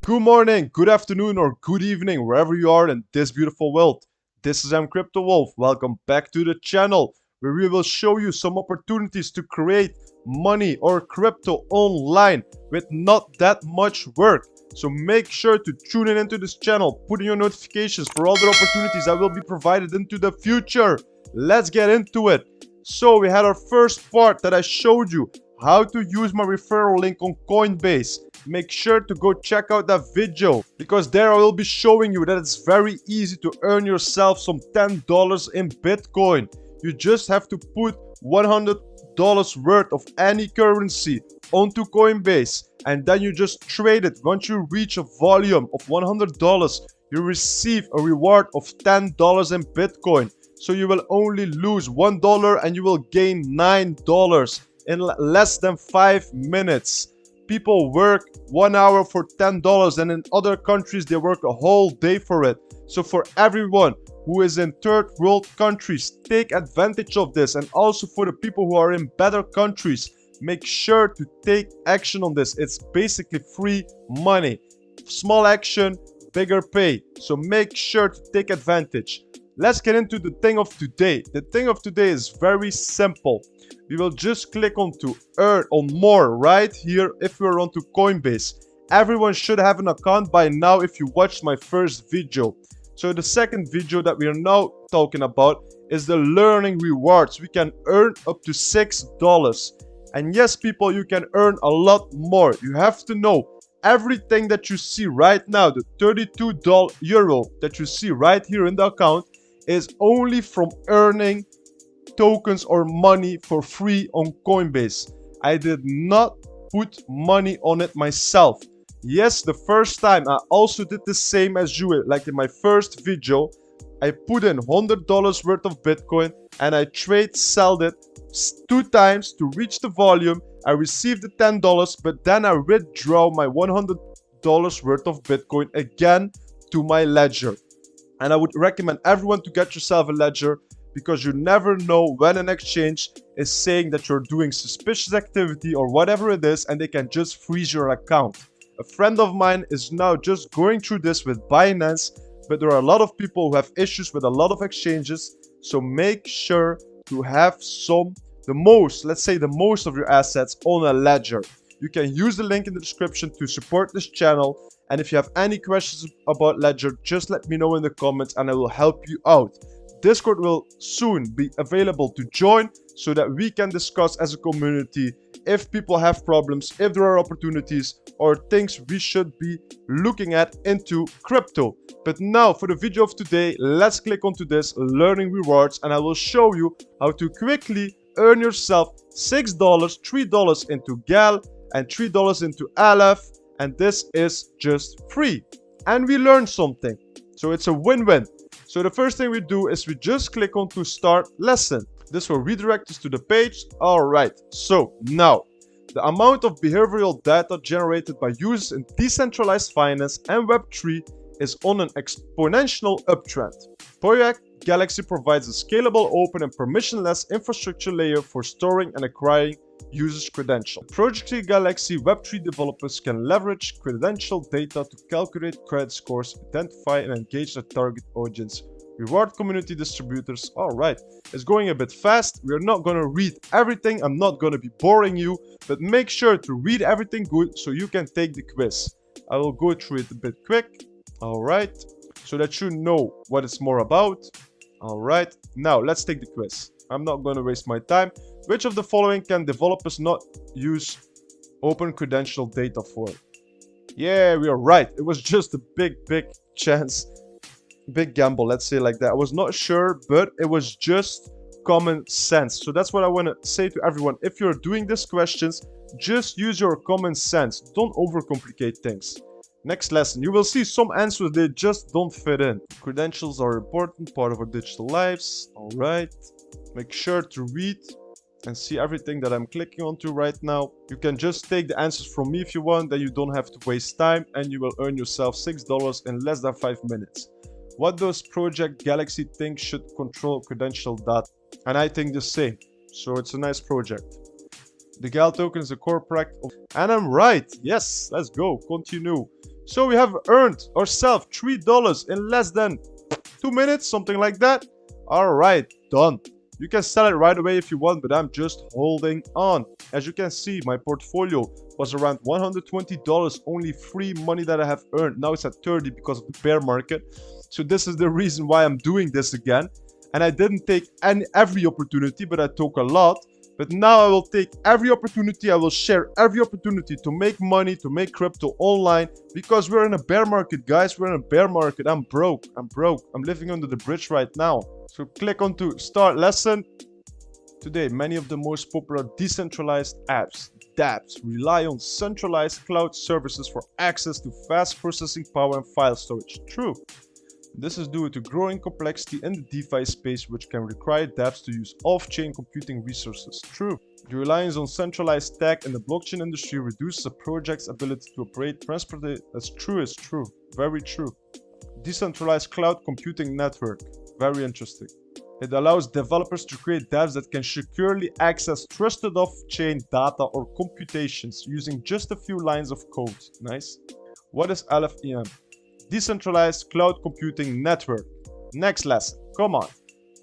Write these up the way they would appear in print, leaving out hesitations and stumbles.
Good morning, good afternoon, or good evening, wherever you are in this beautiful world. This is CryptoWolf. Welcome back to the channel, where we will show you some opportunities to create money or crypto online with not that much work. So make sure to tune in into this channel, put in your notifications for other opportunities that will be provided into the future. Let's get into it. So we had our first part that I showed you how to use my referral link on Coinbase. Make sure to go check out that video, because there I will be showing you that it's very easy to earn yourself some $10 in Bitcoin. You just have to put $100 worth of any currency onto Coinbase, and then you just trade it. Once you reach a volume of $100, you receive a reward of $10 in Bitcoin. So you will only lose $1 and you will gain $9 in less than 5 minutes. People work 1 hour for $10, and in other countries they work a whole day for it. So for everyone who is in third world countries, take advantage of this. And also for the people who are in better countries, make sure to take action on this. It's basically free money. Small action, bigger pay. So make sure to take advantage. Let's get into the thing of today. The thing of today is very simple. We will just click on to earn on more right here if we're onto Coinbase. Everyone should have an account by now if you watched my first video. So the second video that we are now talking about is the learning rewards. We can earn up to $6. And yes, people, you can earn a lot more. You have to know everything that you see right now, the €32 that you see right here in the account, is only from earning tokens or money for free on Coinbase. I did not put money on it myself. Yes, the first time I also did the same as you, like in my first video. I put in $100 worth of Bitcoin and I sold it 2 times to reach the volume. I received the $10, but then I withdraw my $100 worth of Bitcoin again to my ledger. And I would recommend everyone to get yourself a ledger, because you never know when an exchange is saying that you're doing suspicious activity or whatever it is, and they can just freeze your account. A friend of mine is now just going through this with Binance, but there are a lot of people who have issues with a lot of exchanges. So make sure to have the most of your assets on a ledger. You can use the link in the description to support this channel. And if you have any questions about Ledger, just let me know in the comments and I will help you out. Discord will soon be available to join so that we can discuss as a community if people have problems, if there are opportunities or things we should be looking at into crypto. But now for the video of today, let's click onto this learning rewards and I will show you how to quickly earn yourself $6, $3 into GAL and $3 into Aleph. And this is just free. And we learned something. So it's a win-win. So the first thing we do is we just click on to start lesson. This will redirect us to the page. Alright, so now the amount of behavioral data generated by users in decentralized finance and Web3 is on an exponential uptrend. Project Galaxy provides a scalable, open and permissionless infrastructure layer for storing and acquiring users' credentials. Project Galaxy Web3 developers can leverage credential data to calculate credit scores, identify and engage their target audience, reward community distributors. Alright, it's going a bit fast. We're not going to read everything. I'm not going to be boring you, but make sure to read everything good so you can take the quiz. I will go through it a bit quick. Alright, so that you know what it's more about. Alright, now let's take the quiz. I'm not going to waste my time. Which of the following can developers not use open credential data for? Yeah, we are right. It was just a big chance. Big gamble, let's say like that. I was not sure, but it was just common sense. So that's what I want to say to everyone. If you're doing these questions, just use your common sense. Don't overcomplicate things. Next lesson, you will see some answers they just don't fit in. Credentials are an important part of our digital lives. Alright. Make sure to read and see everything that I'm clicking onto right now. You can just take the answers from me if you want, then you don't have to waste time and you will earn yourself $6 in less than 5 minutes. What does Project Galaxy think should control credential data? And I think the same. So it's a nice project. The GAL token is a core practice. And I'm right. Yes, let's go. Continue. So we have earned ourselves $3 in less than 2 minutes, something like that. Alright, done. You can sell it right away if you want, but I'm just holding on. As you can see, my portfolio was around $120, only free money that I have earned. Now it's at 30 because of the bear market. So this is the reason why I'm doing this again. And I didn't take every opportunity, but I took a lot. But now I will take every opportunity. I will share every opportunity to make money, to make crypto online. Because we're in a bear market, guys. We're in a bear market. I'm broke. I'm living under the bridge right now. So click on to start lesson. Today, many of the most popular decentralized apps, dApps, rely on centralized cloud services for access to fast processing power and file storage. True. This is due to growing complexity in the DeFi space, which can require dApps to use off-chain computing resources. True. The reliance on centralized tech in the blockchain industry reduces a project's ability to operate transparently. That's true, it's true. Very true. Decentralized cloud computing network. Very interesting. It allows developers to create dApps that can securely access trusted off-chain data or computations using just a few lines of code. Nice. What is LFEM? Decentralized Cloud Computing Network. Next lesson. Come on.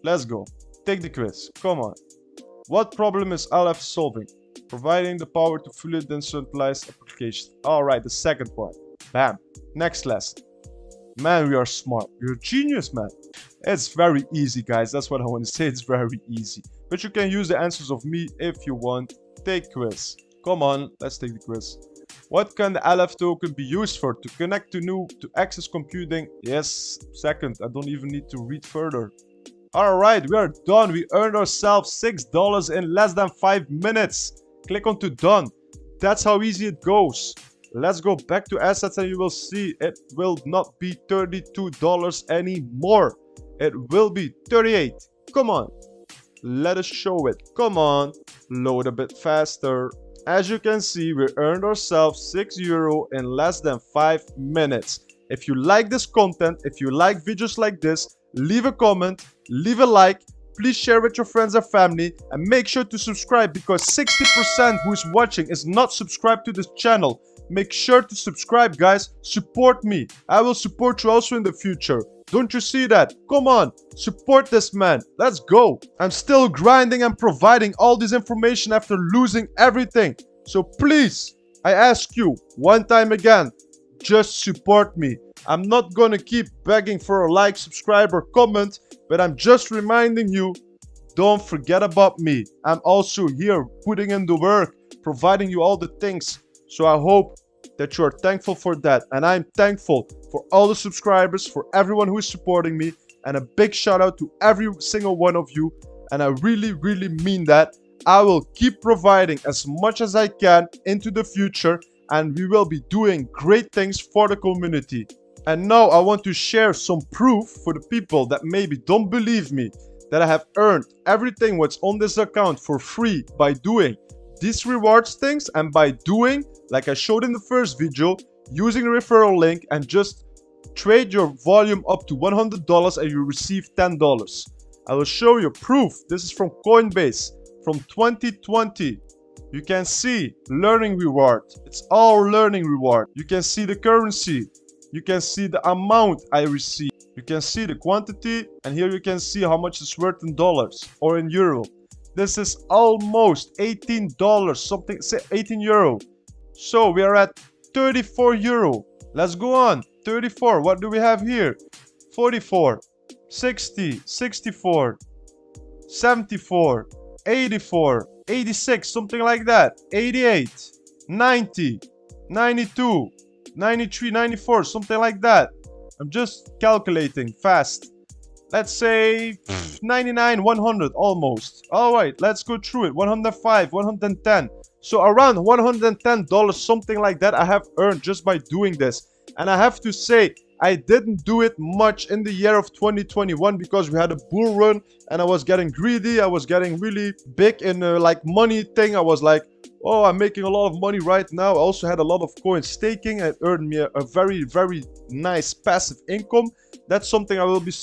Let's go. Take the quiz. Come on. What problem is LF solving? Providing the power to fully decentralized applications. Alright, the second one. Bam. Next lesson. Man, we are smart. You're a genius, man. It's very easy, guys. That's what I want to say. It's very easy. But you can use the answers of me if you want. Take quiz. Come on. Let's take the quiz. What can the LF token be used for? To connect to access computing? Yes. Second, I don't even need to read further. Alright, we are done. We earned ourselves $6 in less than 5 minutes. Click on to done. That's how easy it goes. Let's go back to assets and you will see it will not be $32 anymore. It will be 38. Come on. Let us show it. Come on. Load a bit faster. As you can see, we earned ourselves €6 in less than 5 minutes. If you like this content, if you like videos like this, leave a comment, leave a like, please share with your friends and family, and make sure to subscribe because 60% who is watching is not subscribed to this channel. Make sure to subscribe, guys. Support me. I will support you also in the future. Don't you see that? Come on, support this man. Let's go. I'm still grinding and providing all this information after losing everything. So please, I ask you one time again, just support me. I'm not gonna keep begging for a like, subscribe, or comment, but I'm just reminding you, don't forget about me. I'm also here putting in the work, providing you all the things. So I hope that you are thankful for that. And I'm thankful for all the subscribers, for everyone who is supporting me. And a big shout out to every single one of you. And I really, really mean that. I will keep providing as much as I can into the future. And we will be doing great things for the community. And now I want to share some proof for the people that maybe don't believe me, that I have earned everything what's on this account for free by doing these rewards things, and by doing, like I showed in the first video, using the referral link and just trade your volume up to $100 and you receive $10. I will show you proof. This is from Coinbase from 2020. You can see learning reward. It's all learning reward. You can see the currency. You can see the amount I receive. You can see the quantity, and here you can see how much it's worth in dollars or in euro. This is almost $18, something, say 18 euro. So we are at 34 euro. Let's go on. 34. What do we have here? 44, 60, 64, 74, 84, 86, something like that. 88, 90, 92, 93, 94, something like that. I'm just calculating fast. Let's say 99, 100 almost. Alright, let's go through it. 105, 110. So around $110, something like that I have earned just by doing this. And I have to say, I didn't do it much in the year of 2021 because we had a bull run and I was getting greedy. I was getting really big in like money thing. I was like, oh, I'm making a lot of money right now. I also had a lot of coin staking. It earned me a very, very nice passive income. That's something I will be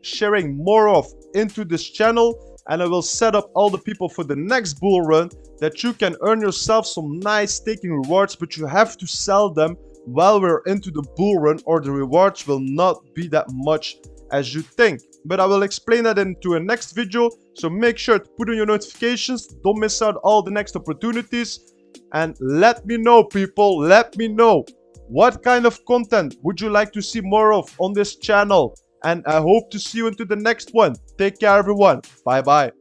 sharing more of into this channel, and I will set up all the people for the next bull run that you can earn yourself some nice staking rewards, but you have to sell them while we're into the bull run, or the rewards will not be that much as you think. But I will explain that into a next video, so make sure to put on your notifications, don't miss out all the next opportunities, and let me know, people, let me know what kind of content would you like to see more of on this channel. And I hope to see you into the next one. Take care, everyone. Bye bye.